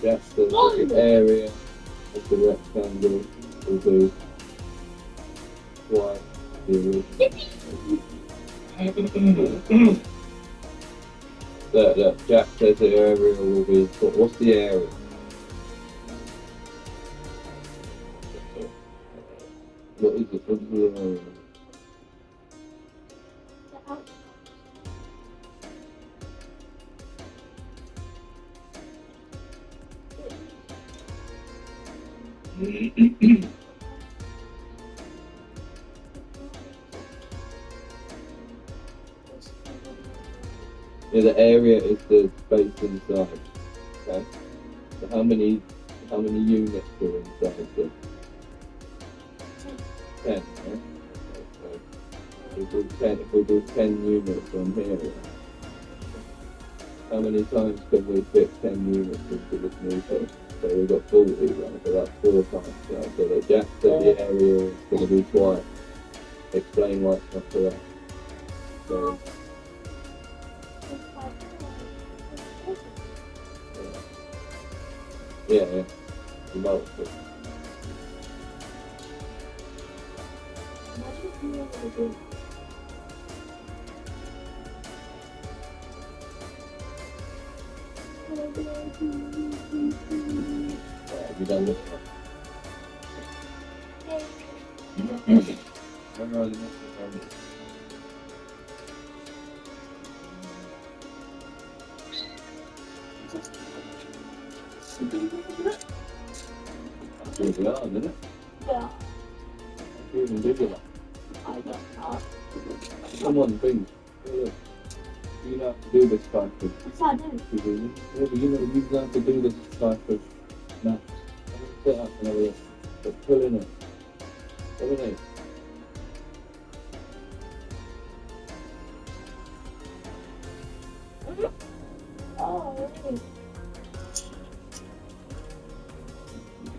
That's the area of the rectangle will be twice the original. Look, Jack says the area will be. What's the area? What is it? What's the area? Yeah, the area is the space inside. Okay. So how many units are inside this? 10. Yeah? Okay. If we do 10 units on here, how many times can we fit 10 units into this new thing? So we've got 40, right? So that's 4 times. Right? So that Jack said the area is going to be twice. Explain why it's not correct. So, yeah. The multiple. Have you done this one? Memorize the next one. That's really hard, isn't it? Yeah. You even do that. I don't know. Come on, think. Look. You know how to do this type of. Yes, I do. Yeah, but you have to do this type of math. Sit up and have a look. But pull in it. Pull in it. Oh, really?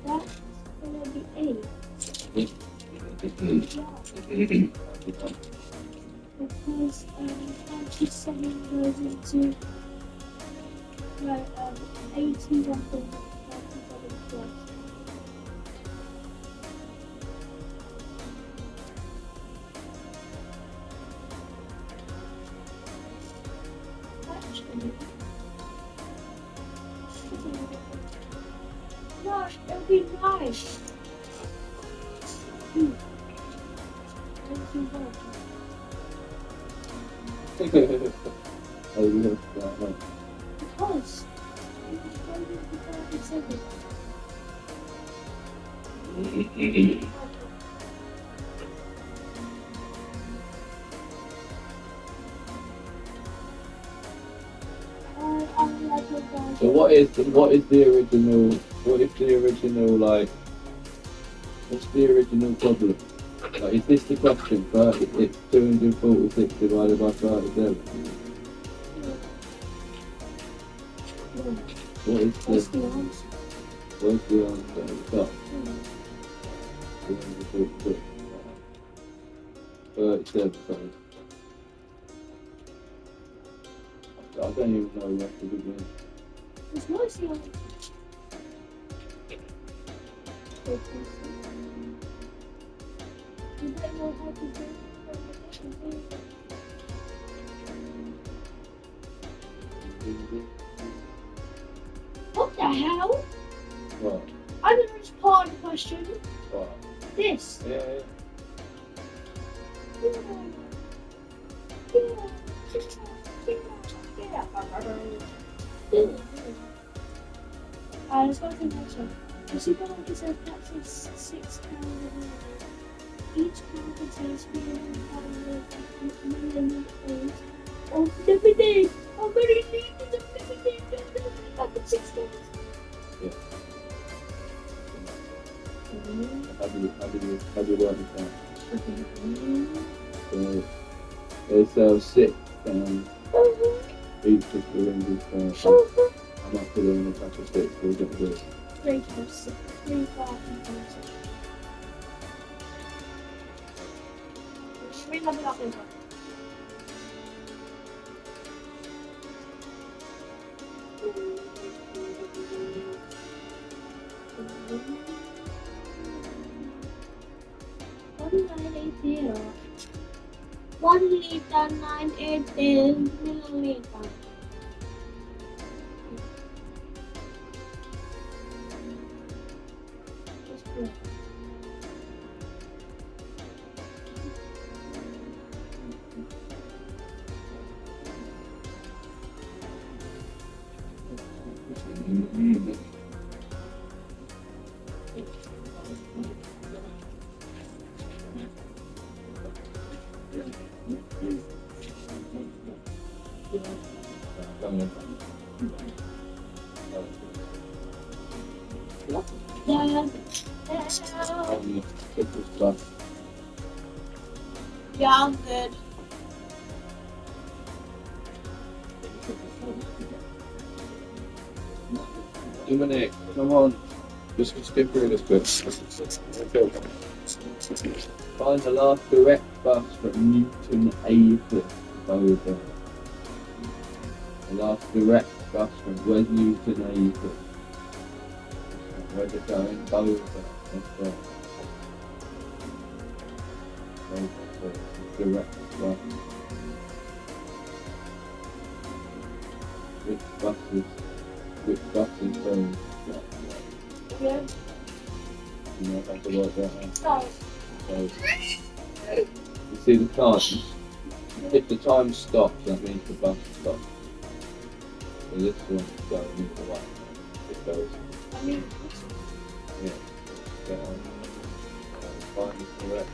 That's gonna be 8. Yeah. Because 27 goes into 81 plus. Actually, gosh, it would be nice. Oh, you have that one. Because So what is the original like? What's the original problem? Like, is this the question? Right, it's 246 divided by 37. What is what's the the answer? what's the answer at the top? 246. 37. Sorry. I don't even know what to begin. It's what's the answer? You don't know how to do it. What the hell? What? I don't know it's part of the question. What? This. Yeah. Let's go to the next one. You see the one that says that's 6 pounds. Each pound contains 300 milliliters of lemonade. How many liters of lemonade does 6 pounds? Yeah. How do you write it down? So they sell 6 pounds each of 300 pounds. How much are they in a pack of 6? We'll get this. 3 times 6. 3,000 pounds. Read that up over. 1980. 1 liter 980 milliliter. That's good. Yeah. Yeah, I'm good. Dominic, come on. Just skip through this bit. Find the last direct bus from Newton Aycliffe over. The last direct bus from where's Newton Aycliffe? Where's it going? Over. That's right. Over. So it's a direct bus. Which buses going? Yeah. You know how to work that out. So, So, you see the time? If the time stops, that means the bus stops. So this one's going either way. It goes, I mean, yeah, get on. Find the correct.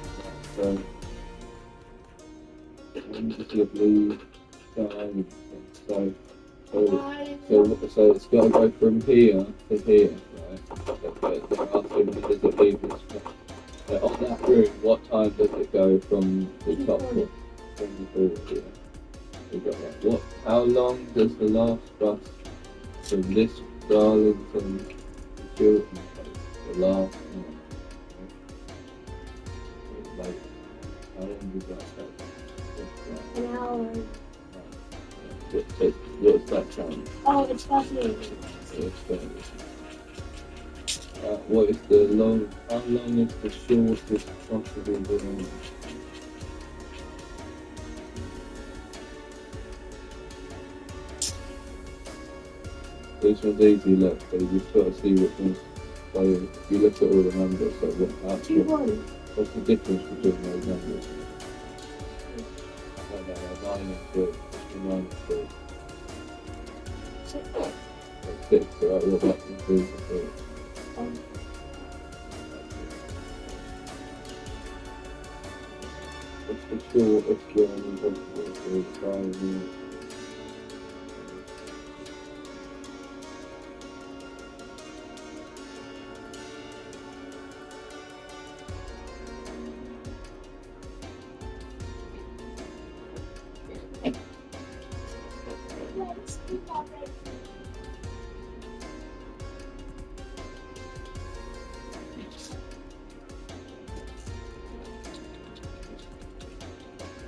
So, just a blue time. So, so it's got to go from here to here, right? They're asking me, does it leave this? So on that route, what time does it go from the top one? From the forward, yeah. We got that. What? How long does the last bus from this Darlington to Chiltern take? The last one. Like, how long does that take? an hour. What's that time? Oh, it's fascinating. What is the long? How long is the shortest possible journey? This one's easy. Look, so you just got to see which one's. So if you look at all the numbers, so what's the difference between those numbers? No, 9 and 3. 9 and 3. 6, so what about the 3 and 3? What's the shortest journey possible for 5 minutes? Let's do that right.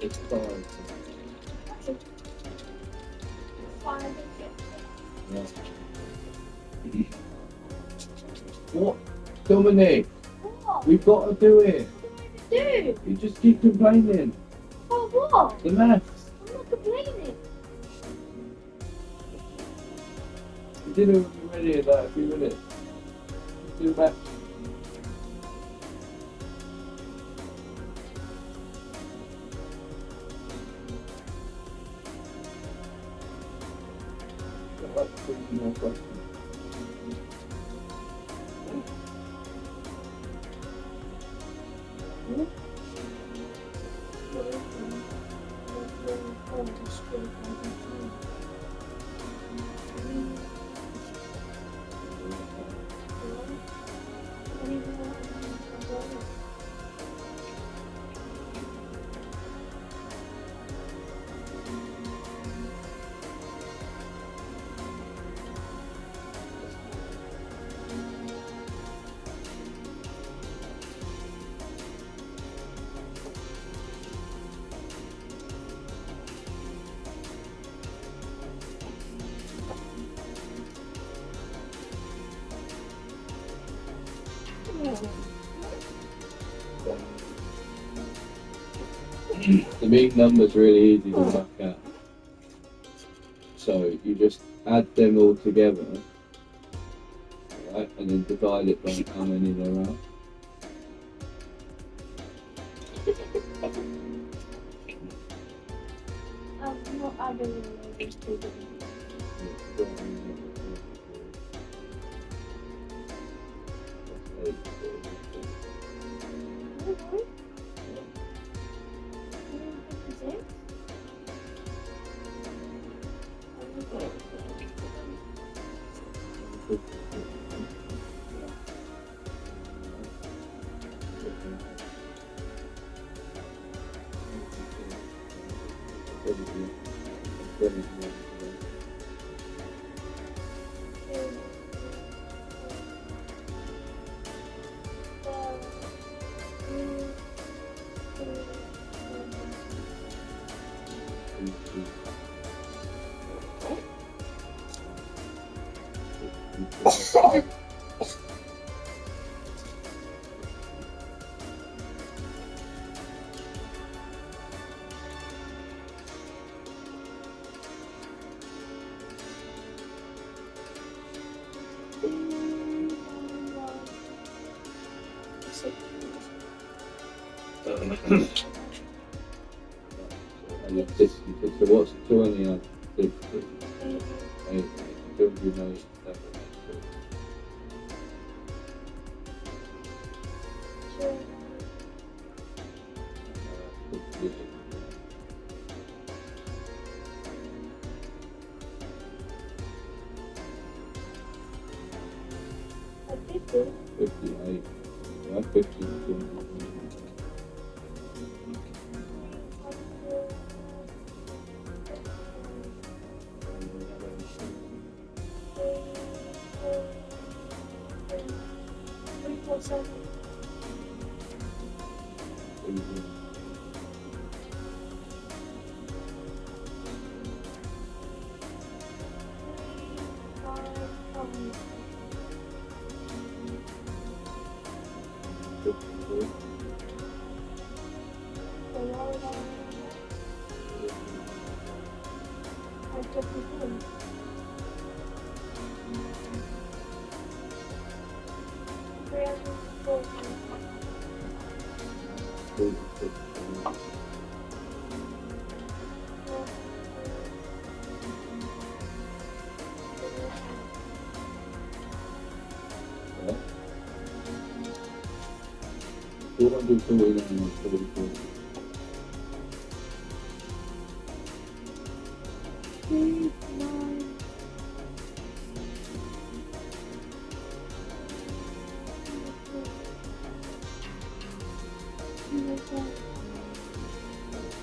It's 5. Yeah. What? Dominic, What? we've got to do it. What do I do? You just keep complaining. Oh, what? The maths. I'm not complaining. You did it when you were ready in like a few minutes. Do the maths. Got like 20 more questions. The big number's really easy to work out. So you just add them all together, right, and then divide it by how many there are. I'm not adding those two. So what's 20 on 60? 8, 200, $58. Right, 50.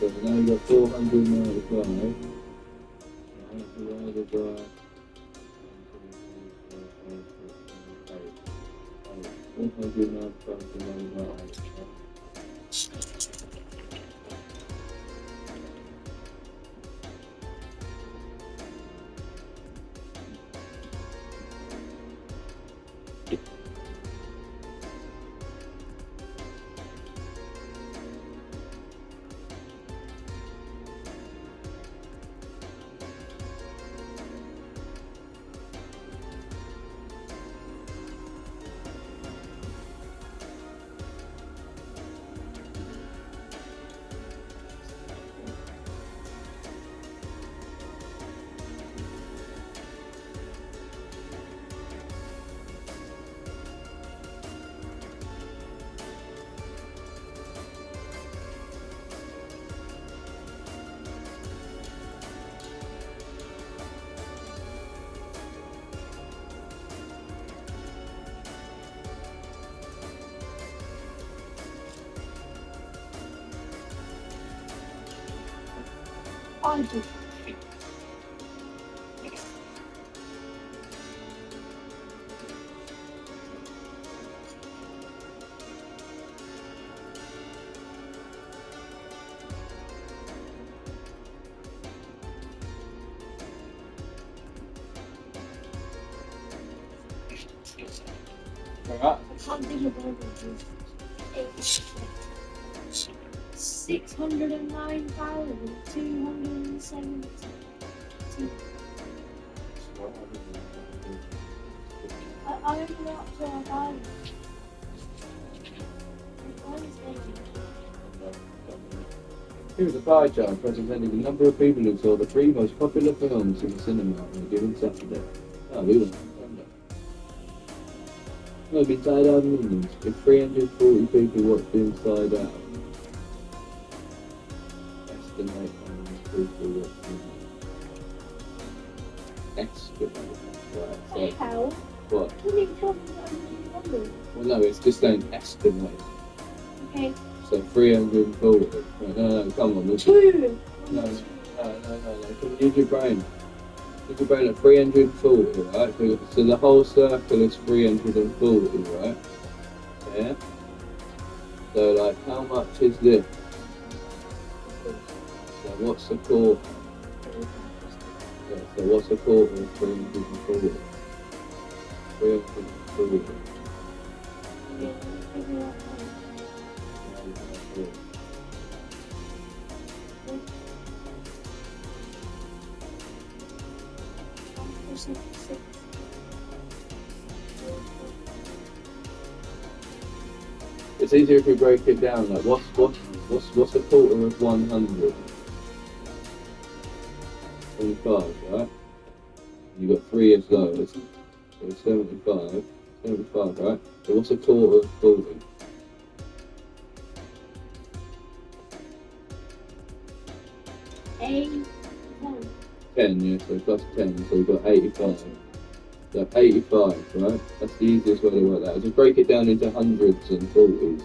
So now you got 495. Divided by 495 divided by 8. I do. Alright? I can't think of all of these. 609,270. I only got up to 1,000. Here's a pie chart representing the number of people who saw the three most popular films in the cinema on a given Saturday. Oh, we went on that. Well, Inside Out Millions. If 340 people watched Inside Out, estimate how many people watched it. Estimate. Right, so, How? what? Can you tell me that number? Well, no, it's just an estimate. Okay. So 340. Right, no, come on. Let's 2. No. Come on, use your brain. Use your brain at 340, right? So the whole circle is 340, right? Yeah? So, like, how much is this? So what's the quarter? Yeah, so what's the quarter of 340? 340. It's easier if we break it down. Like, what's a quarter of 100? 25, right? You got 3 of those. So 75. 75, right? So what's a quarter of 40? 8. 10, yeah, so plus 10, so we've got 85. So 85, right? That's the easiest way to work that. Just break it down into hundreds and 40s.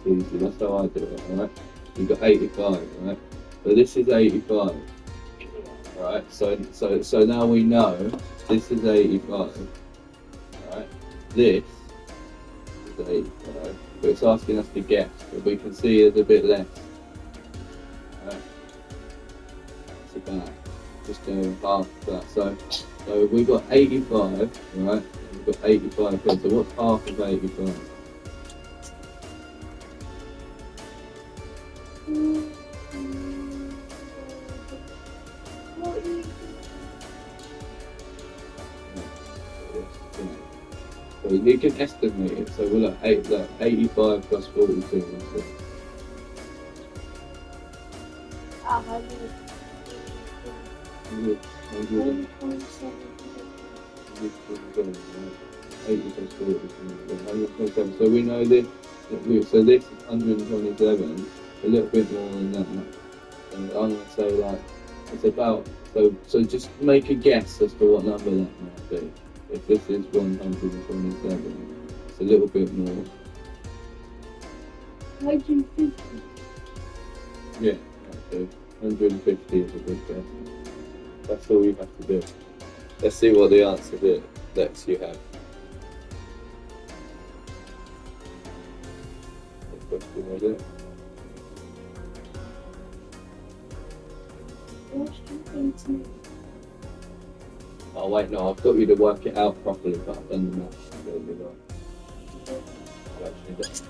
It's easy, that's how I do it, alright? You've got 85, right? So this is 85. Right, so now we know this is 85. Right? This is 85. But it's asking us to guess, but we can see it's a bit less. Right? It's about just half that. So we've got 85, right? We've got 85 here. So what's half of 85? So you can estimate it. So we're like 85 plus 42. So. 127. So we know this. So this is 127. A little bit more than that. And I'm gonna say like it's about. So just make a guess as to what number that might be. If this is 127, it's a little bit more. 150. Yeah, okay. 150 is a good guess. That's all you have to do. Let's see what the answer lets you have. What question was it? Oh wait, no, I've got you to work it out properly, but I've done the maths. I've actually done it.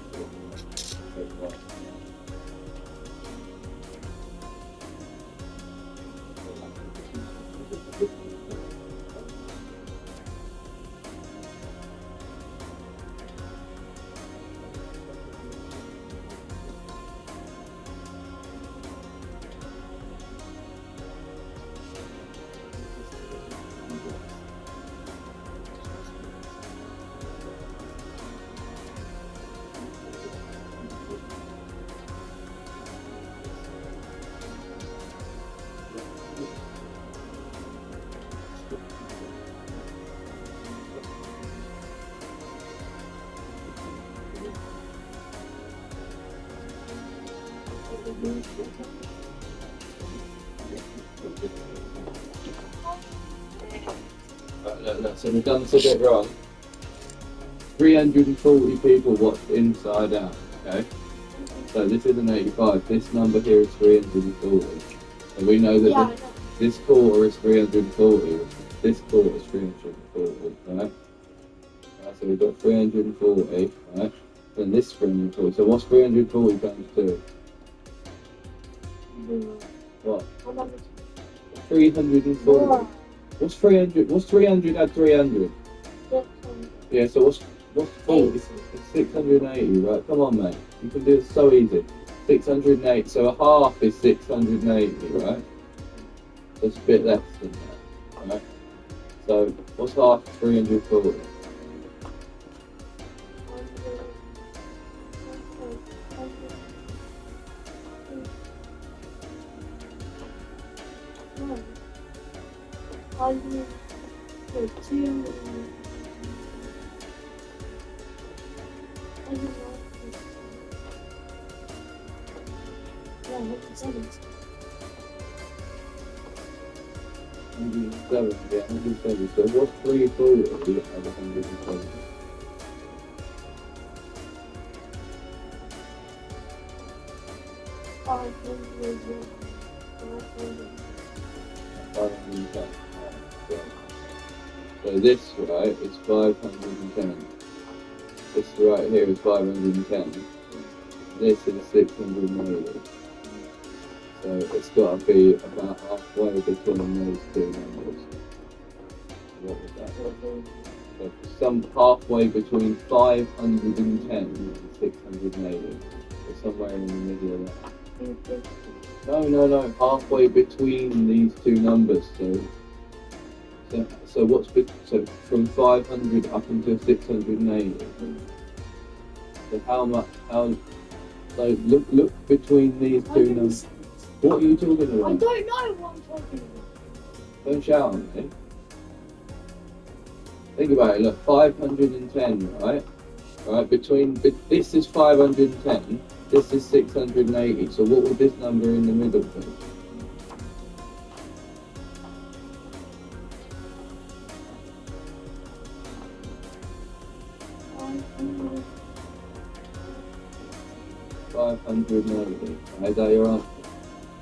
Look, so we've done this a bit wrong. 340 people watched Inside Out, okay? So this is an 85. This number here is 340. And we know that this quarter is 340. This quarter is 340, right? So So we've got 340, right? Then this 340. So what's 340 times 2? What? 340. More. What's 300? What's 300 add 300? Yeah, so what's 40? It's 680, right? Come on, mate. You can do it so easy. 680. So a half is 680, right? So it's a bit less than that, right? So what's half 340? Yeah, 107. So what's 340 out of 107? So this right is 510. This right here is 510. This is 680. So it's got to be about halfway between those two numbers. What was that? So some halfway between 510 and 680. So somewhere in the middle of that. No. Halfway between these two numbers. So what's so from 500 up until 680. So how much? So look between these two numbers. What are you talking about? I don't know what I'm talking about. Don't shout at me. Think about it. Look, 510, right? Right. This is 510. This is 680. So what would this number in the middle be? Is that your answer?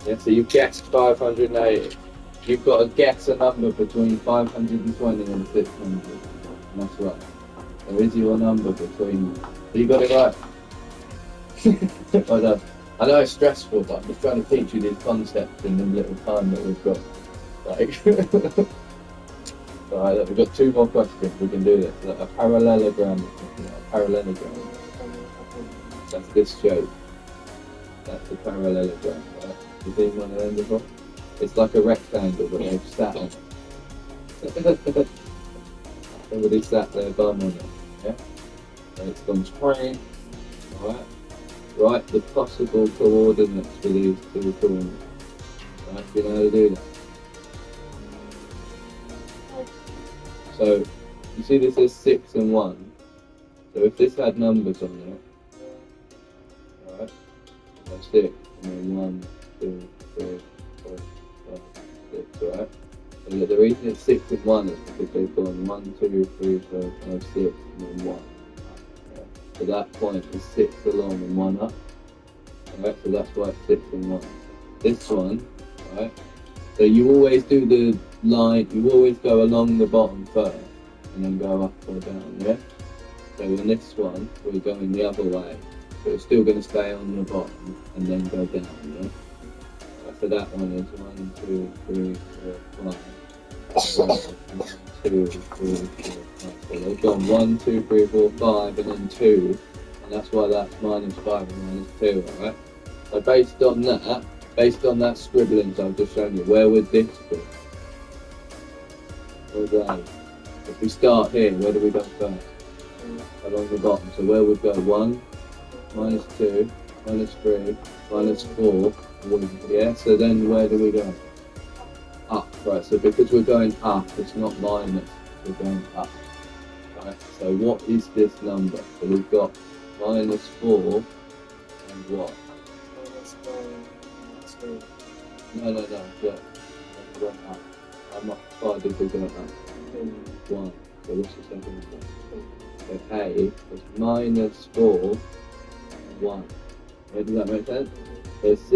Yeah, so you guessed 580. You've got to guess a number between 520 and 600. And that's right. There is your number between. So you got it right. Well done. I know it's stressful, but I'm just trying to teach you these concepts in the little time that we've got. Like, alright, look, we've got 2 more questions. We can do this. Look, a parallelogram. A parallelogram. That's this shape. That's a parallelogram, right? You've seen one of them before? It's like a rectangle, but they've sat on it. Somebody sat their bum on it, yeah? And it's gone straight, alright? Write the possible coordinates for these 2 corners. Right, do you know how to do that? So, you see this is 6 and 1. So if this had numbers on it, alright? So 6, and then 1, 2, 3, 4, 5, 6, right? So the reason it's 6 and 1 is because they've gone 1, 2, 3, 4, 5, 6, and then 1. Right? So that point is 6 along and 1 up. Alright, so that's why it's 6 and 1. This one, right? So you always do the line, you always go along the bottom first, and then go up or down, yeah? So in this one, we're going the other way. So it's still going to stay on the bottom and then go down, yeah? So that one is 1, 2, 3, 4, 5. 1, 2, 3, 4, 5. So they've gone 1, 2, 3, 4, 5, and then 2. And that's why that's -5 and -2, alright? So based on that scribblings I've just shown you, where would this be? Where's A? If we start here, where do we go first? Along the bottom. So where would go 1, -2, -3, -4, 1. Yeah, so then where do we go? Up, right? So because we're going up, it's not minus, we're going up. Right? So what is this number? So we've got -4 and what? No, look. We went up. How far did we go up? 1. So what's the second one? So A was -4 and 1. Yeah, does that make sense? So C,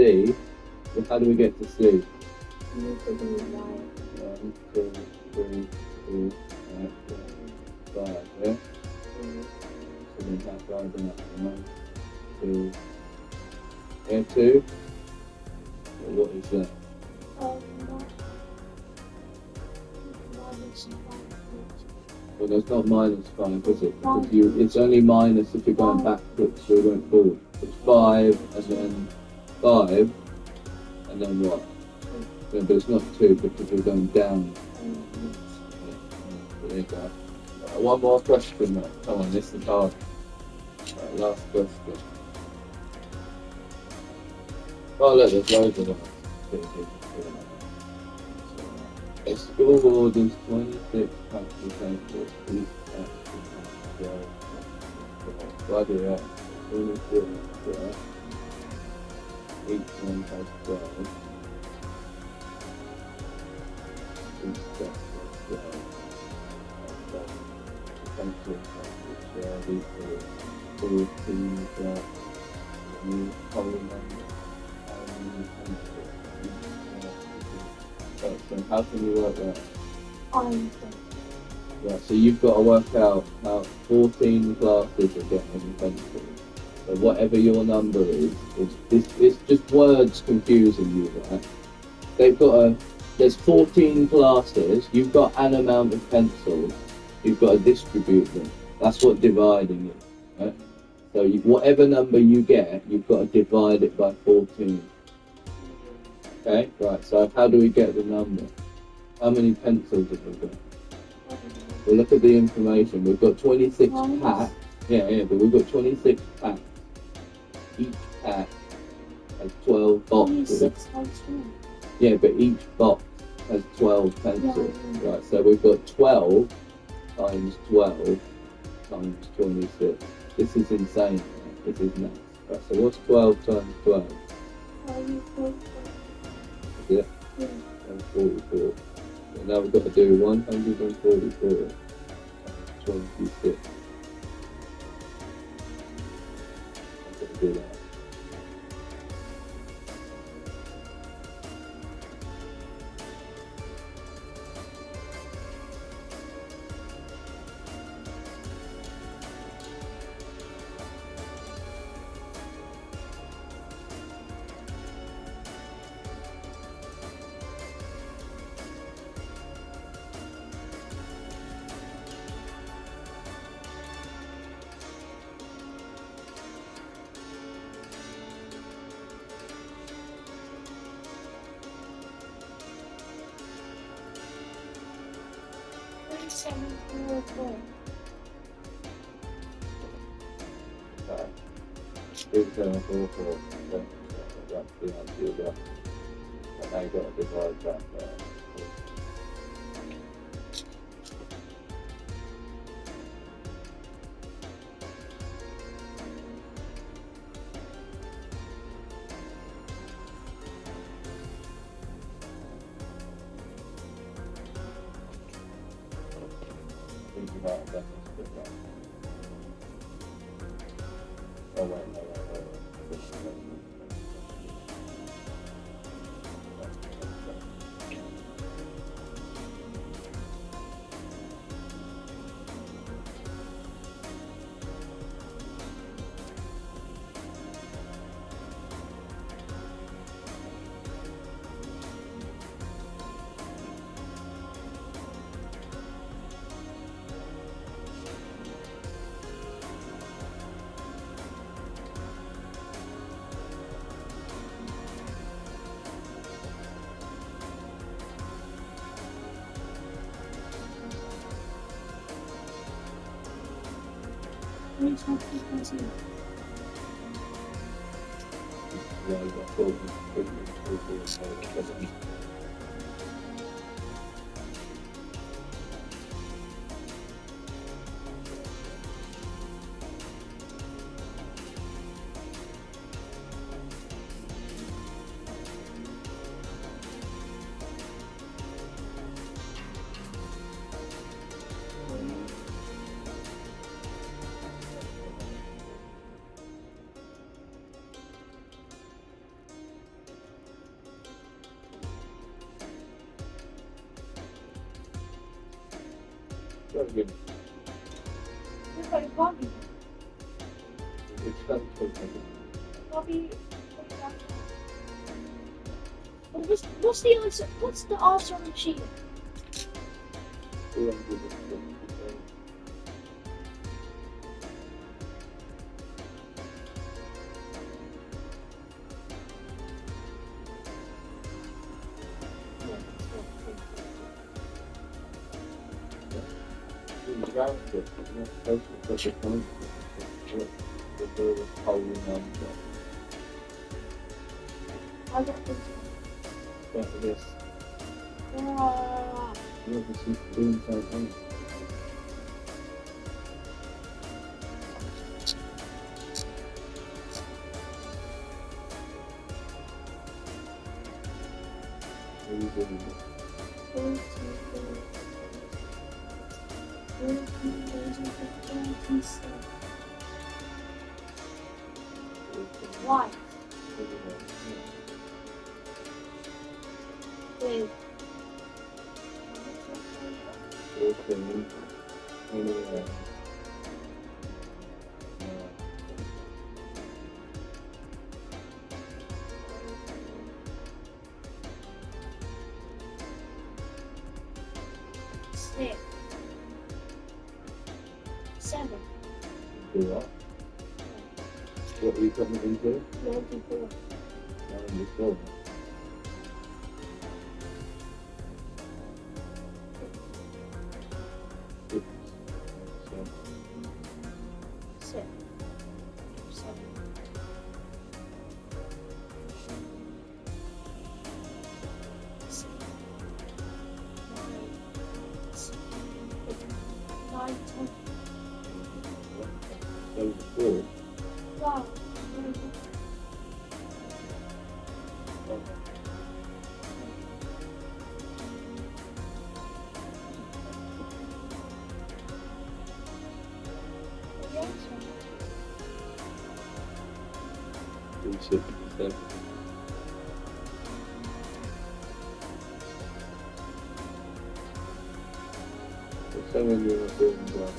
well, how do we get to C? 1, 2, 3, 4, 5, yeah? So then that's rising up. 1, 2. Here 2. So what is that? Minus 5. Well, there's not minus 5, is it? Because it's only minus if you're going backwards, so you're going forward. It's 5, and then 5, and then what? Yeah, but it's not 2 because we're going down. There you go. One more question, mate. Come on, this is hard. Right, last question. Oh, look, there's loads of them. A school orders 26 practical pencils, each practical 12. Bloody hell. 26, yeah. Each one has 12. Each set has 12. Pencil shared equals 14 plus new column number and new pencil. So how can you work that? Right, so you've got to work out how 14 classes are getting pencils. So whatever your number is, it's just words confusing you, right? There's 14 classes, you've got an amount of pencils, you've got to distribute them. That's what dividing is, right? So whatever number you get, you've got to divide it by 14. Okay, right, so how do we get the number? How many pencils have we got? Well, look at the information. We've got 26 packs. Yeah, but we've got 26 packs. Each pack has 12 boxes. 26 times 1. Yeah, but each box has 12 pencils. Right, so we've got 12 times 12 times 26. This is insane. Right? This is nuts. Right, so what's 12 times 12? Yeah, Yeah. 44. So now we've got to do 144 times 26. I've got to do that. Okay. 3744. That's the answer you got. And now you've got to divide that there. Think about that. Oh, wait. Yeah, you got 40. Very good. No, Bobby. Which country? Bobby. What's the answer? What's the answer on the sheet? 250. Round it, not supposed to put the point. The whole number. I got this. But this, Ah, you obviously doing something. What are you doing? 14,027. Why? Wait. Okay. Anyway. Six. 7. Do what? What are you coming into? 94. 94. So, 6. 7. 6. 9. 10. so 4. Wow. Yes. 267. So when you're doing that,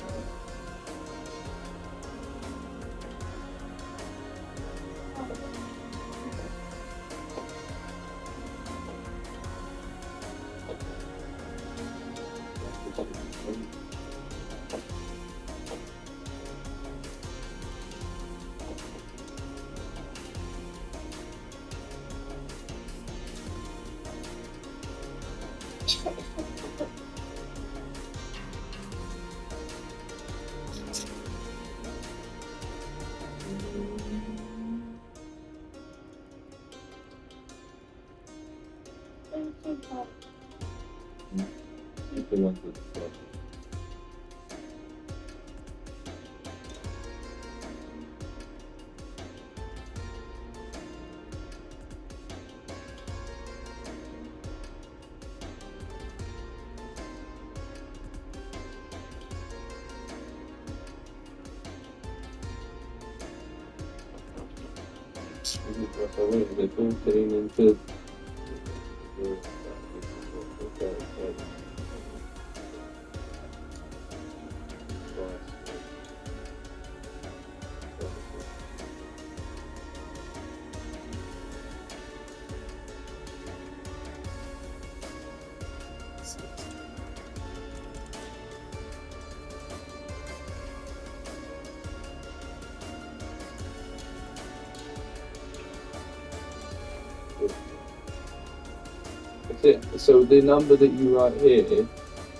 it's the one with the top. So wait, they're all getting into That's it. So the number that you write here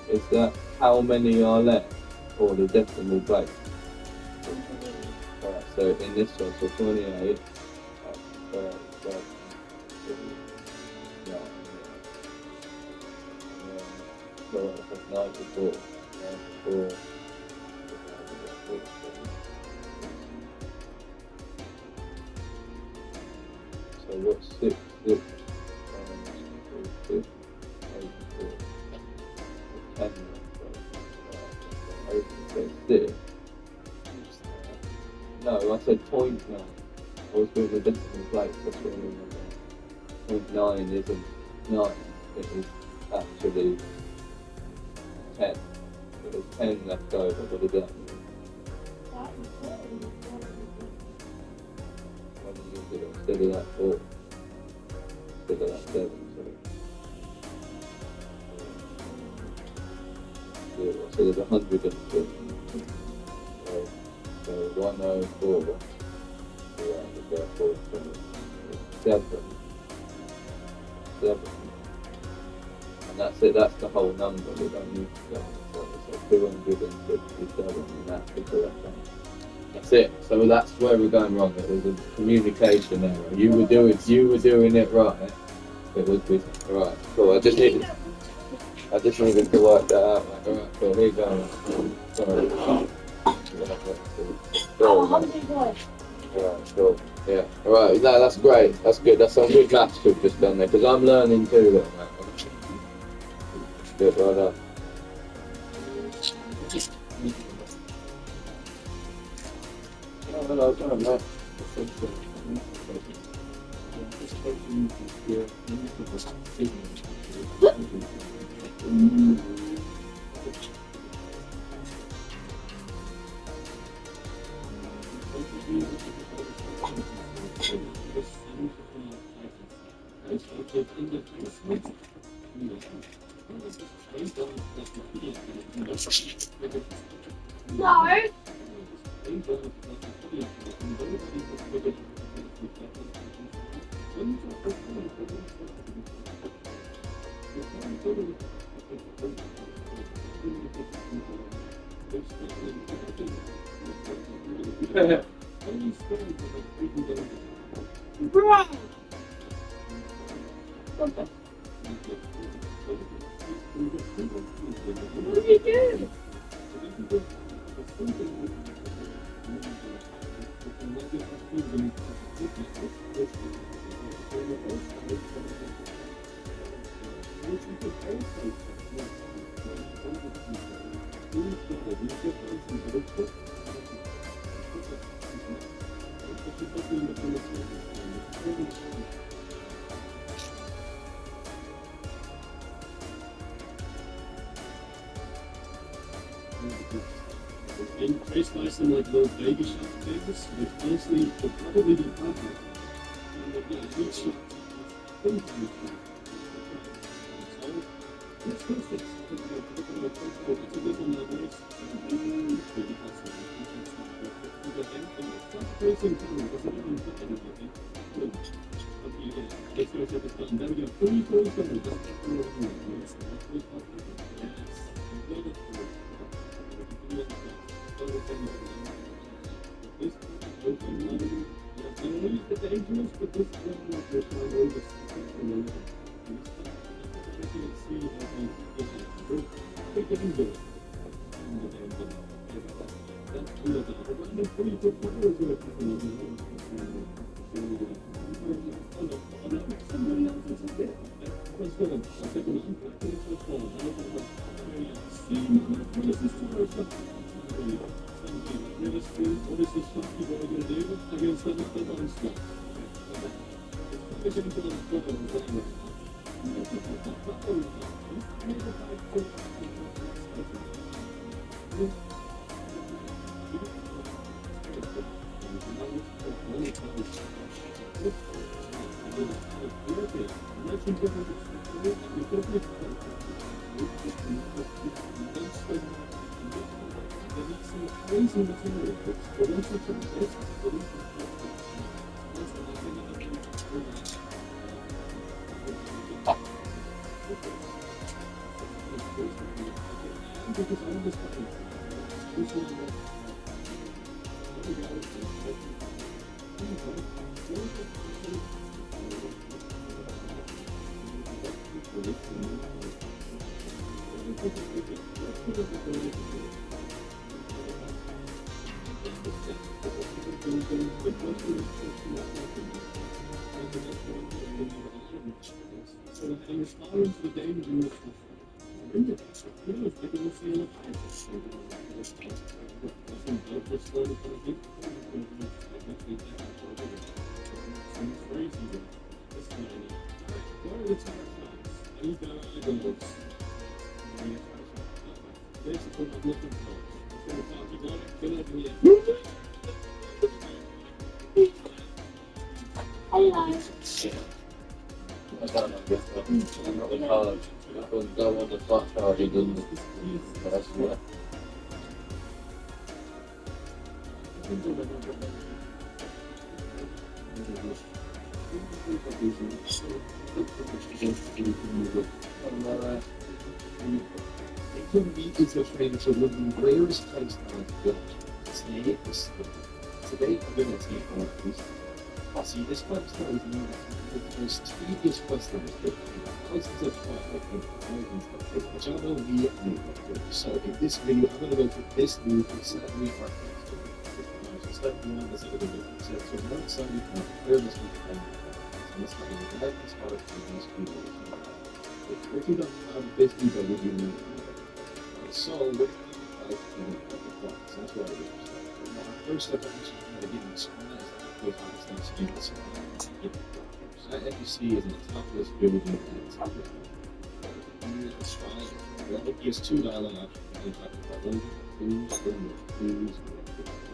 is that how many are left, or the decimal place. Alright, so in this one, so 28, 37, 94, 94. So what's 6, 6 times 4, 6, 84, 10, so 6. No, I said 0.9. I was doing a decimal place, that's what I remember. 0.9 isn't 9, it is actually 10. So there's 10 left over, what does that mean? instead of that 4. Instead of that 7, sorry. So there's 102. So 104. Yeah, therefore 7. 7. And that's it, that's the whole number. We don't need to go. So 267, and that's the correct answer. That's it. So that's where we're going wrong. It was a communication error. You were doing it right. It was with right. Cool. I just needed to work that out. Like, alright, cool. Here you go. Sorry. Oh, I'm a big boy. Alright, cool. Yeah. Alright. No, that's great. That's good. That's some good maths we've just done there because I'm learning too, little mate. Good. Well done. No, sorry, mate. No. Bro. What are you doing? And trace bison like those baby shark tails, which honestly should probably be perfect. And they've got a good shot. So, let's go fix it. It's a good one, though, boys. Pretty fast. Tracing time, because I don't want to put anything. Good. Okay, yeah. Let's go check this button. There we go. Pretty cool. That's dangerous, but this is one of the strongest. charge. Because that was the fast charge, it didn't. That's what. It couldn't be easier for me to look in Blair's place on the today. Today, I'm going to take one of these. See, this question is the most tedious question is that thousands of thousands which I know we so in this video, I'm going to go to this new salary architect. So step one is a little bit. So one side, where this will come from. This is the likeness part of these people. If you don't have this people, would you need? So, what do you like? So that's why I did. First step, I'm just going to give you some FUC is in the top of this building at the top of it. He has two dialogue options. Please,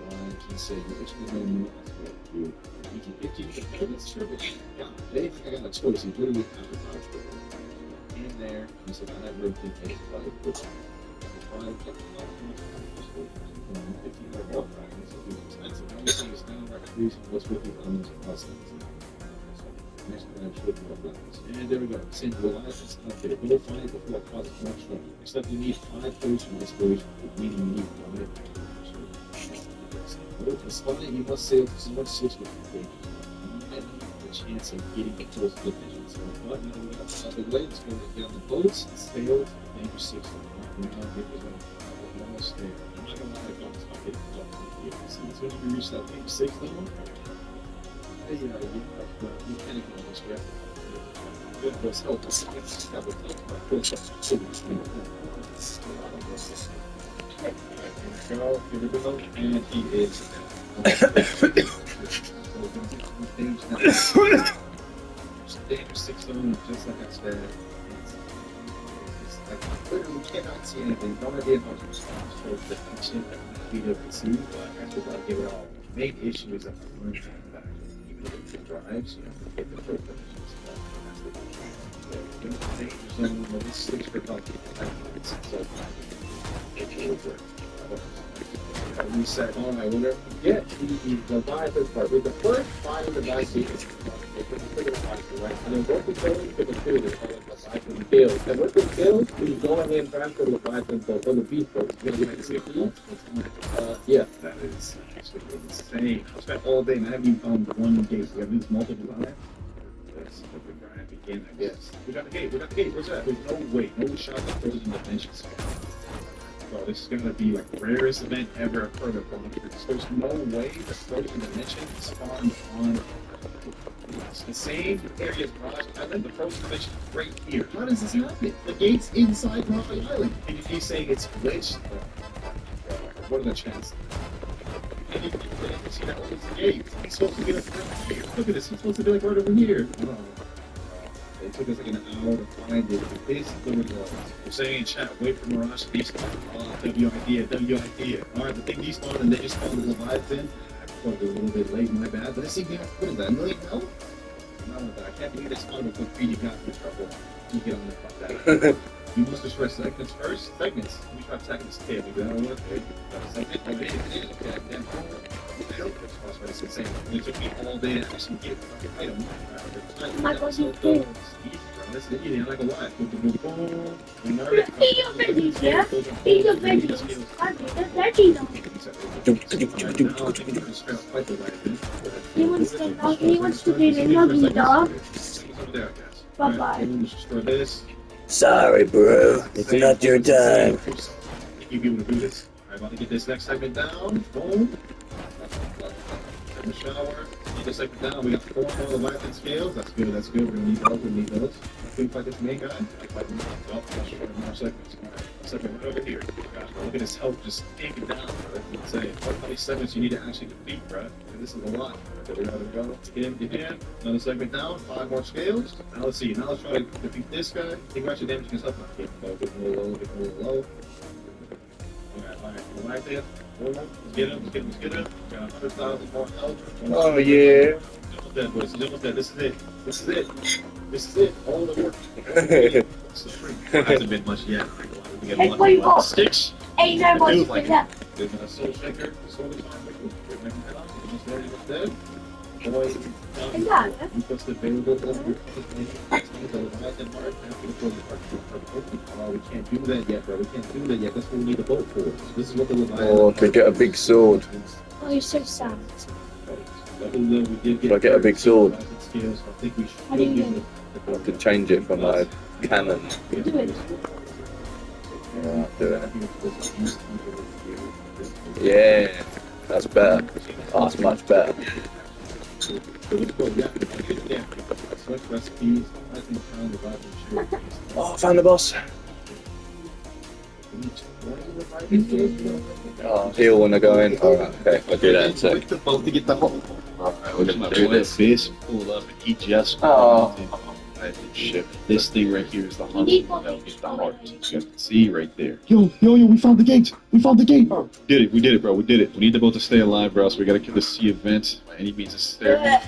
I can say which one you if you that's true, but they think I got a choice. He's literally in there. He said, I have everything takes about what's with the elements of process. Next one, I'm sure and there we go. Same reliance, okay. We'll find it before process construction. Except you need 5 points from exploration, meaning you need 1. To start it, you must sail to so much system. You might have a chance of getting it close to the vision. So, but you know, we got the legs going to get on the boats and sail to danger 6. Almost there. I'm not gonna lie, I don't stop getting so when you reach that page 6 level, you can't ignore this, right? Good, let's help us. That would help my push. Here we go, and he is. Danger 6 level, just like I said. I literally cannot see anything. Don't idea how to respond to the function we have received. After that, give it all. The main issue is that I'm learning that even if it drives, you have to get the first positions. That's the danger zone. Well, this 6 for about 5 minutes. So, it will work. We said, all right, whenever we get the Leviathan part, with the first 5 devices, right? And then what we go into the field is called Leviathan Guild. And with the guild, we go in and transfer Leviathan for the beast boats. Yeah. That is actually insane. I spent all day and I haven't even found one gate. We have these multiple times. Let's look at Brian begin, I guess. We got the gate, where's that? There's no way, no shot at frozen dimensions. Bro, this is gonna be like the rarest event ever I've heard of. There's no way the frozen dimension spawned on the same area as Raj Island. The frozen dimension is right here. How does this happen? The gate's inside Raj Island. And if he's saying it's glitched, what are the chances? And you can see that opens the gate. He's supposed to be like right here. Look at this. He's supposed to be like right over here. It took us like an hour to find it. Basically, we're saying in chat, wait for Mirage to despawn. W idea. Alright, the thing despawned and they just spawned the Leviathan. I thought it was a little bit late, my bad. But I see, what is that, 1 million health? No, I can't believe they spawned with quick feed. You got in trouble. You get on the fuck that. You must destroy segments first. Segments. We try seconds. Okay, we got one. Segment. I did it. Then it's insane. It took me all day to actually get the item. My God, you did. This is easy. I'm not gonna lie. Eat your veggies, yeah? Eat your veggies. I did the veggie dog. He wants to dog. He wants to be the nuggy dog. Bye-bye. Sorry, bro. It's not your time. You be able to do this. I'm about to get this next segment down. Boom. In the shower. Get this segment down. We got 4 more Leviathan scales. That's good. We're gonna need those. We need those. I think fight this main guy. I fight him. Oh, more segments. Segment right over here. Gosh, look at his health just taken down. That's insane. How many segments you need to actually defeat, bro? This is a lot. There we go. Get him. Another segment down. 5 more scales. Now let's see. Now let's try to defeat this guy. Think about your damage against health. Get a little low. Alright. Right there. Let's get him. Got 100,000 more health. Oh, yeah. almost dead, boys. He's almost dead. This is it. This is it. This is it. All the work. This is free. Hasn't been much yet. We get Hey, one what you got? sticks. Ain't no It one feels for like that. There's a soul shaker. Soul is on. Remember that? Almost ready to dead. Boys, Is that it? you put the available over. We can't do that yet, bro. We can't do that yet. That's what we need a boat for. This is what the Leviathan. Or to get a big sword. Oh, you're so sad. Should I get a big sword? I think we should. How do you do I could change it from my cannon. Do it. Yeah, I'll do it. Yeah, that's better. Oh, that's much better. Oh, I found the boss. Oh, heal when I go in. Alright, okay, I'll do that in a sec. The boat to get the hole. Alright, we're gonna do Boy, this. Fish pulled up and he just Oh. shit. This thing right here is the You heart. need one. That'll get the heart. You guys can see right there. Yo, we found the gate. We found the gate. We did it, bro. We did it. We need the boat to stay alive, bro. So we gotta kill the sea event by any means necessary. Yeah.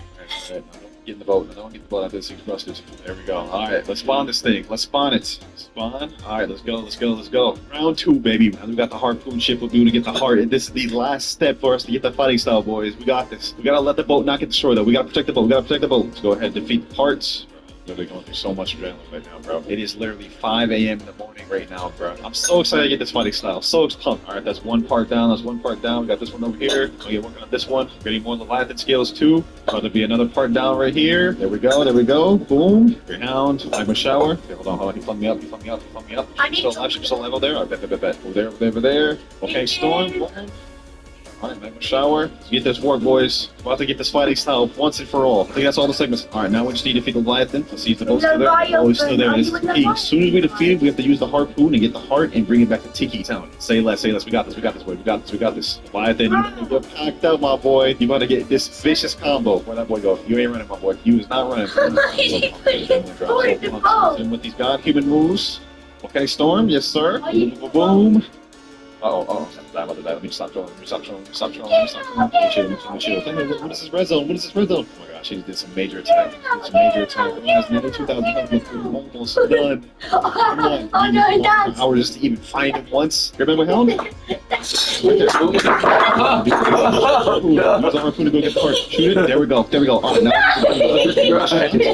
Alright, get in the boat. I don't get the boat out there. Thing's rusted. There we go. All right, let's spawn this thing. Let's spawn it. Spawn. All right, let's go. Let's go. Let's go. Round 2, baby. Now we got the harpoon ship. We'll do to get the heart. And this is the last step for us to get the fighting style, boys. We got this. We gotta let the boat not get destroyed, though. We gotta protect the boat. We gotta protect the boat. Let's go ahead and defeat the parts. Literally going through so much adrenaline right now, bro. It is literally 5 a.m. in the morning right now, bro. I'm so excited to get this fighting style. So pumped. All right, that's one part down. That's one part down. We got this one over here. We'll get working on this one. Getting more Leviathan scales too. About to be another part down right here. There we go. There we go. Boom. Greyhound. Magma shower. Okay, hold on. He flung me up. He flung me up. He flung me up. I need Still to- alive. Still alive over there. I bet. Over there. Over there. Okay, storm. Alright, magma shower. Let's get this work, boys. We're about to get this fighting style once and for all. I think that's all the segments. Alright, now we just need to defeat the Leviathan. Let's see if the boat's still there. Oh, it's still there. This is key. As soon as we defeat it, we have to use the harpoon and get the heart and bring it back to Tiki Town. Say less, say less. We got this, boy. We got this. Leviathan, you're packed up, my boy. You about to get this vicious combo. Where'd that boy go? You ain't running, my boy. You is not running. And with these god-human moves. Okay, Storm. Yes, sir. Boom. Uh-oh. I'm about to die. Let me stop trolling. Let me stop trolling. Let me chill. Tell me, what is this red zone? Oh my gosh, she did some major attack. Has never 2,000 health. We're almost done. Come on. Oh, no, it does. Hours just to even find him once. Remember how? Right there. Use our harpoon to go get the heart. Shoot it. There we go. Alright, now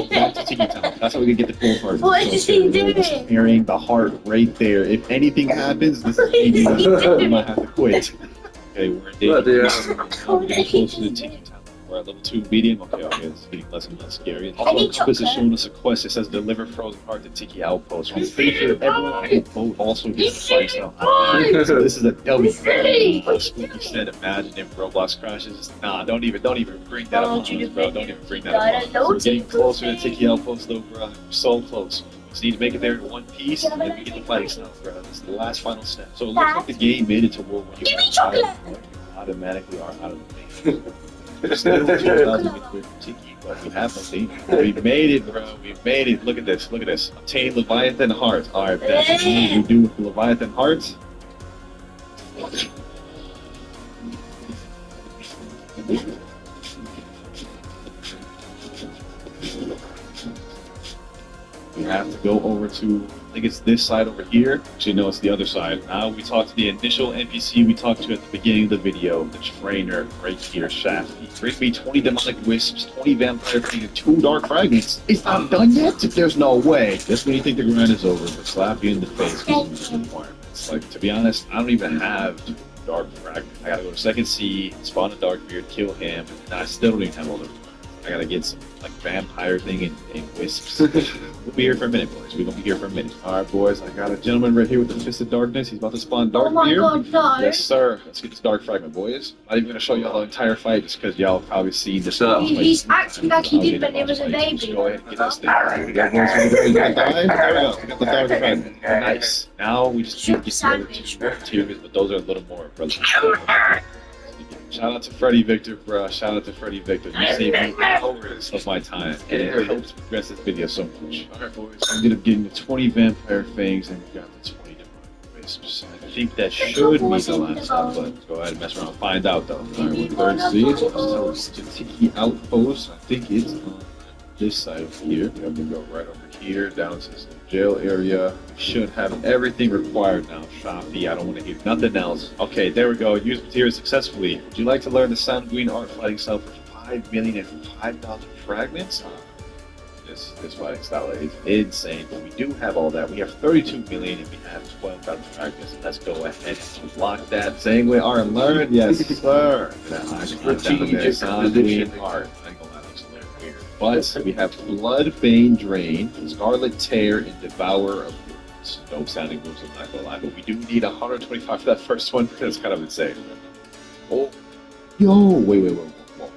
back to Tiki Town. That's how we can get the cool heart. What is this thing doing? Carrying the heart right there. If anything happens, this is maybe we might have to quit. Okay, we're in danger. We're getting close to the Tiki Town. We're at level 2 medium. Okay, it's getting less and less scary. Also, Compass is showing us a quest. It says deliver frozen heart to Tiki Outpost. I'm pretty sure everyone on the boat also gets the fight now. So this is a W. Like Spooky said, imagine if Roblox crashes. Nah, don't even bring that up on us, bro. Don't even bring that up on us. We're getting closer to Tiki Outpost, though, bro. We're so close. We just need to make it there in one piece, and then we get the fighting style, bro. This is the last final step. So it looks like the game made it to World War Give me chocolate. automatically are out of the game. Still 2,000 with Tiki, but we have no danger. We made it, bro. We made it. Look at this. Obtain Leviathan heart. Alright, that's what we do with the Leviathan heart. We have to go over to, I think it's this side over here. Actually, no, it's the other side. Now we talk to the initial NPC we talked to at the beginning of the video, the trainer right here, Shafty. Bring me 20 demonic wisps, 20 vampire things, and 2 dark fragments. It's not done yet? There's no way. That's when you think the grind is over, but slap you in the face with some requirements. Like, to be honest, I don't even have dark fragments. I gotta go to second sea, spawn a dark beard, kill him, and I still don't even have all the. I gotta get some like vampire thing and wisps. We'll be here for a minute, boys. We're gonna be here for a minute. Alright, boys, I got a gentleman right here with the Fist of Darkness. He's about to spawn dark Oh my beard. god, no. Yes, sir. Let's get this dark fragment, boys. Not even gonna show y'all the entire fight just because y'all probably seen this. He's acting like he did when he was a Just baby. go ahead and get this thing. We got one, so we got die. There we go. We got the dark fragment. Nice. Now we just need to get the other 2 tiers, but those are a little more brother. Shout out to Freddy Victor, bro. Shout out to Freddy Victor. You saved me hours of my time, and it helps progress this video so much. Alright, boys. We ended up getting the 20 vampire fangs, and we got the 20 demonic crisps. I think that should be the last stop, but let's go ahead and mess around and find out though. Alright, we're third seat. So Tiki Outpost, I think it's on this side of here. We have to go right over here down to the jail area. Should have everything required now. Shafi, I don't want to hear nothing else. Okay, there we go. Use material successfully. Would you like to learn the Sanguine art fighting style for 5,005,000 fragments? This fighting style is insane, but we do have all that. We have 32 million and we have 12,000 fragments. Let's go ahead and lock that. Sanguine art learned? Yes, sir. Strategic Sanguine art. I ain't gonna lie, that's a little weird. But we have Bloodbane Drain, Scarlet Tear, and Devourer of Worlds. Dope sounding moves, I'm not gonna lie, but we do need 125 for that first one. That's kind of insane. Oh, yo, wait.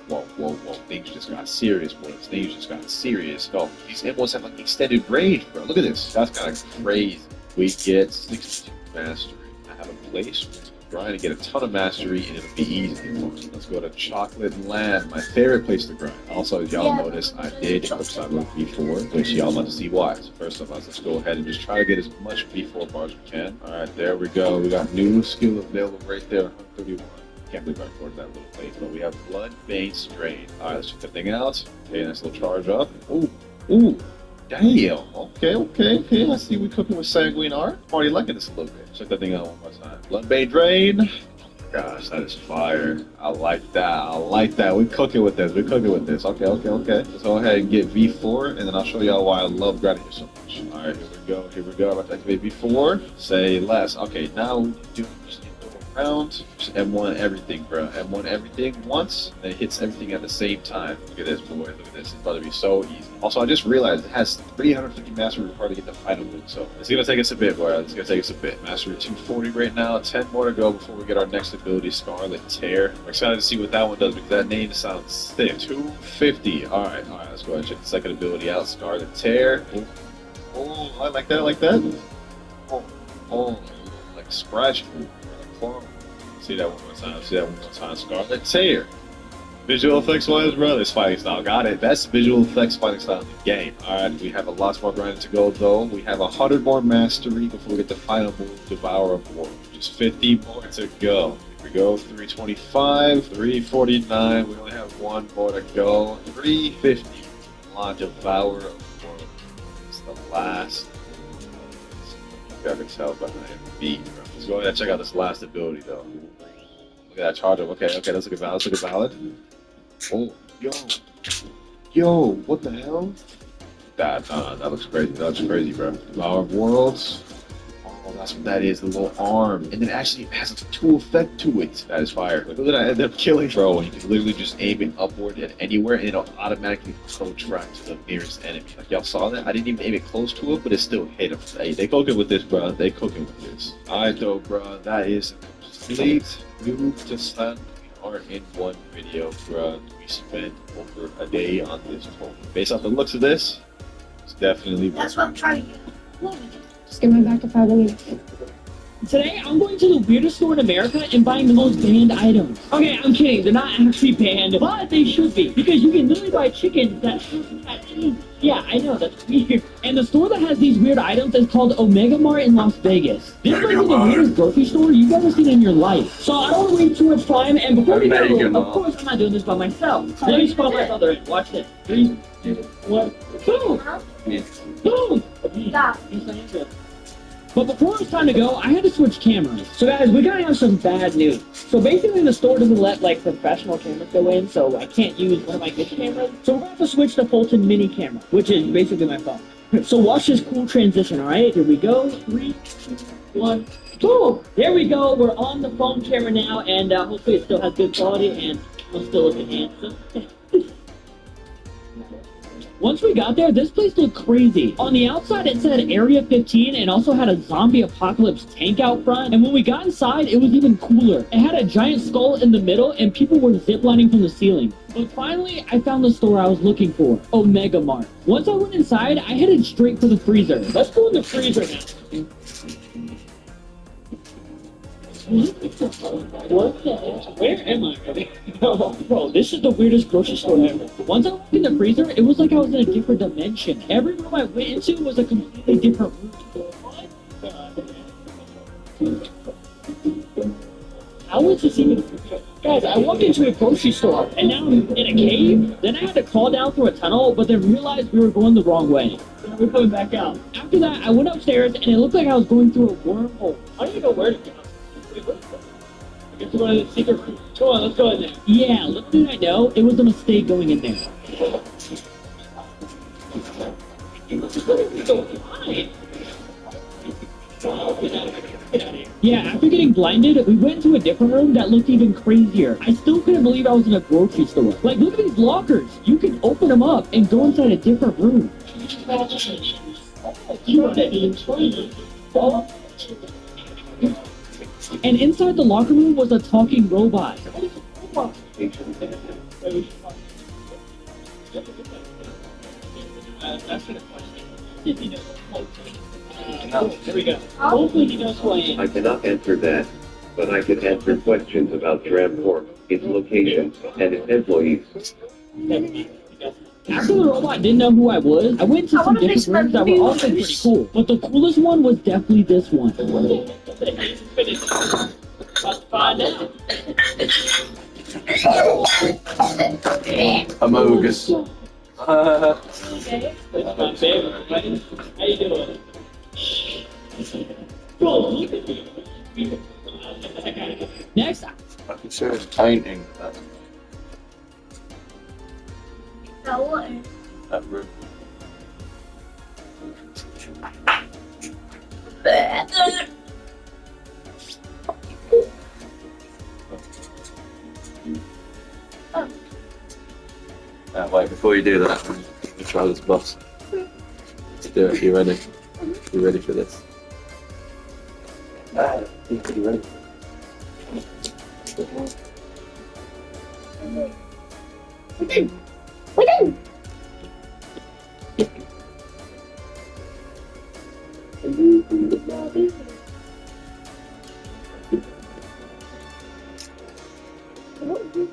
Whoa. Things just got serious, boys. Things just got serious. Oh, these M1s have like extended range, bro. Look at this. That's kind of crazy. We get 62 mastery. I have a place trying to get a ton of mastery and it'll be easy. Let's go to Chocolate Land, my favorite place to grind. Also, as y'all notice, I did equip Cyber V4, which y'all must see why. So first of all, let's go ahead and just try to get as much V4 bars as we can. Alright, there we go. We got new skill available right there, 131. Can't believe I recorded that little place, but we have Bloodbane Strain. Alright, let's check that thing out. Okay, nice little charge up. Ooh, damn. Okay. I see we cooking with Sanguine art. I'm already liking this a little bit. Check that thing out one more time. Bloodbane Drain. Oh my gosh, that is fire. I like that. We cooking with this. Okay. Let's go ahead and get V4, and then I'll show y'all why I love grinding here so much. Alright, here we go. I'm about to activate V4. Say less. Okay, now we do round, just M1 everything, bro. M1 everything once, and it hits everything at the same time. Look at this, boy. Look at this. It's about to be so easy. Also, I just realized it has 350 mastery required to get the final move, so it's gonna take us a bit, boy. Mastery 240 right now. 10 more to go before we get our next ability, Scarlet Tear. We're excited to see what that one does because that name sounds sick. 250. All right. Let's go ahead and check the second ability out, Scarlet Tear. Oh, I like that. Oh, like scratch move. See that one more time. Scarlet Tear. Visual effects wise, bro. This fighting style. Got it. Best visual effects fighting style in the game. Alright, we have a lot more grinding to go though. We have 100 more mastery before we get the final move, Devourer of Worlds. Just 50 more to go. Here we go. 325, 349. We only have one more to go. 350. Launch Devourer of Worlds. It's the last. You can tell behind me, bro. Let's go ahead and check out this last ability though. Look at that charge up. Okay, let's look at valid. Oh, yo, what the hell? That looks crazy, bro. Devourer of Worlds. Oh, that's what that is, the little arm. And then actually it has a tool effect to it. That is fire. Look at that, I ended up killing, bro. And you can literally just aim it upward at anywhere and it'll automatically co-track to the nearest enemy. Like y'all saw that? I didn't even aim it close to it, but it still hit him. Hey, they cooking with this, bro. Alright though, bro. That is complete move to Sun art in one video, bro. We spent over a day on this total. Based off the looks of this, it's definitely That's what I'm trying to do. Just get my back if I leave. Today, I'm going to the weirdest store in America and buying the most banned items. Okay, I'm kidding. They're not actually banned, but they should be. Because you can literally buy chicken that shouldn't have any. Yeah, I know, that's weird. And the store that has these weird items is called Omega Mart in Las Vegas. This might be the weirdest grocery store you've ever seen in your life. So I don't want to waste too much time, and before we go, of course I'm not doing this by myself. Let me spot my brother in. Watch this. 3, 2, 1, boom! Boom! Stop. But before it's time to go, I had to switch cameras. So guys, we gotta have some bad news. So basically the store doesn't let like professional cameras go in, so I can't use one of my good cameras. So we're gonna have to switch to Fulton mini camera, which is basically my phone. So watch this cool transition, alright? Here we go. 3, 2, 1, boom! There we go, we're on the phone camera now, and hopefully it still has good quality and we'll still look handsome. Once we got there, this place looked crazy. On the outside, it said Area 15 and also had a zombie apocalypse tank out front. And when we got inside, it was even cooler. It had a giant skull in the middle and people were ziplining from the ceiling. But finally, I found the store I was looking for, Omega Mart. Once I went inside, I headed straight for the freezer. Let's go in the freezer now. What the hell? Where am I? Bro, this is the weirdest grocery store ever. Once I walked in the freezer, it was like I was in a different dimension. Every room I went into was a completely different room. I went to see guys. I walked into a grocery store, and now I'm in a cave. Then I had to crawl down through a tunnel, but then realized we were going the wrong way. So we're coming back out. After that, I went upstairs, and it looked like I was going through a wormhole. I don't even know where to go. Wait, where's that? I guess we're going to the secret room. Come on, let's go in there. Yeah, little did I know, it was a mistake going in there. Yeah, after getting blinded, we went into a different room that looked even crazier. I still couldn't believe I was in a grocery store. Like, look at these lockers. You can open them up and go inside a different room. And inside the locker room was a talking robot. There we go. Hopefully he knows who I am. I cannot answer that, but I can answer questions about Tramcorp, its location, and its employees. After the robot didn't know who I was, I went to some different rooms that were also pretty cool. But the coolest one was definitely this one. Let's find out. Amogus. Okay, that's my favorite, right? How you doing? Bro, look at me. Next, I can show his painting. That room. Wait, before you do that, let me try this boss. Let's do it. You ready? You ready for this? You ready?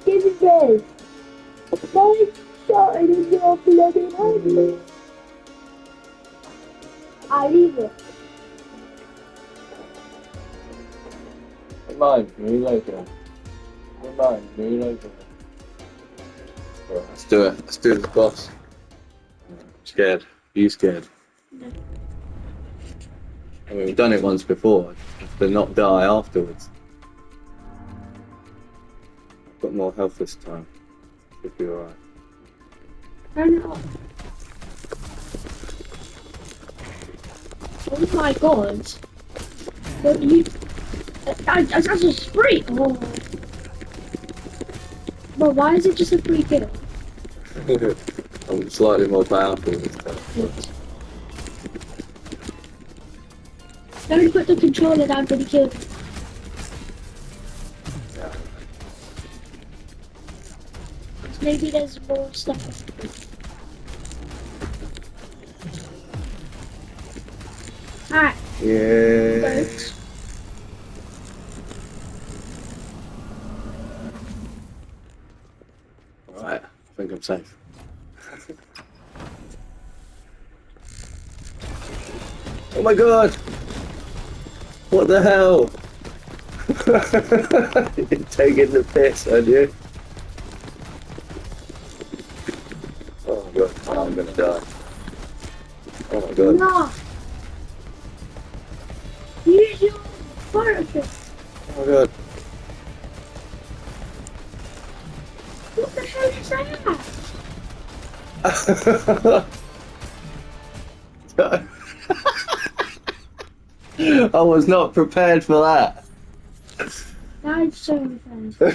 Give it this. Why shot in your bloody hand? I leave it. Remind me later. Remind me later. Right, let's do it. Let's do this, boss. Scared? Are you scared? No. I mean, we've done it once before. To not die afterwards. I've got more health this time. Should be alright. Turn it off. Oh my god. What you... That's a spree! Oh. But why is it just a free kill? I'm slightly more powerful this time. Don't put the controller down for the kill. Yeah. Maybe there's more stuff. Alright. Yeah. Folks. Alright, I think I'm safe. Oh my god! What the hell? You're taking the piss, aren't you? Oh my god, oh, I'm gonna die. Oh my god. No. Use your focus. Oh my god. What the hell is that? I was not prepared for that. That's so unfair.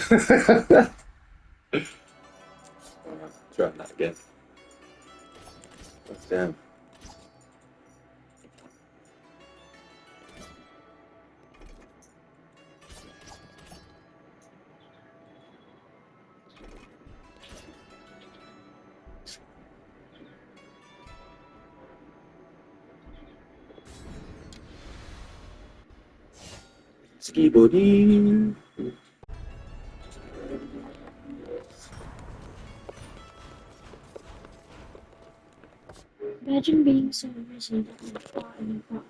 Try that again. Damn. Ski body. Imagine being so busy that you fart in your butt.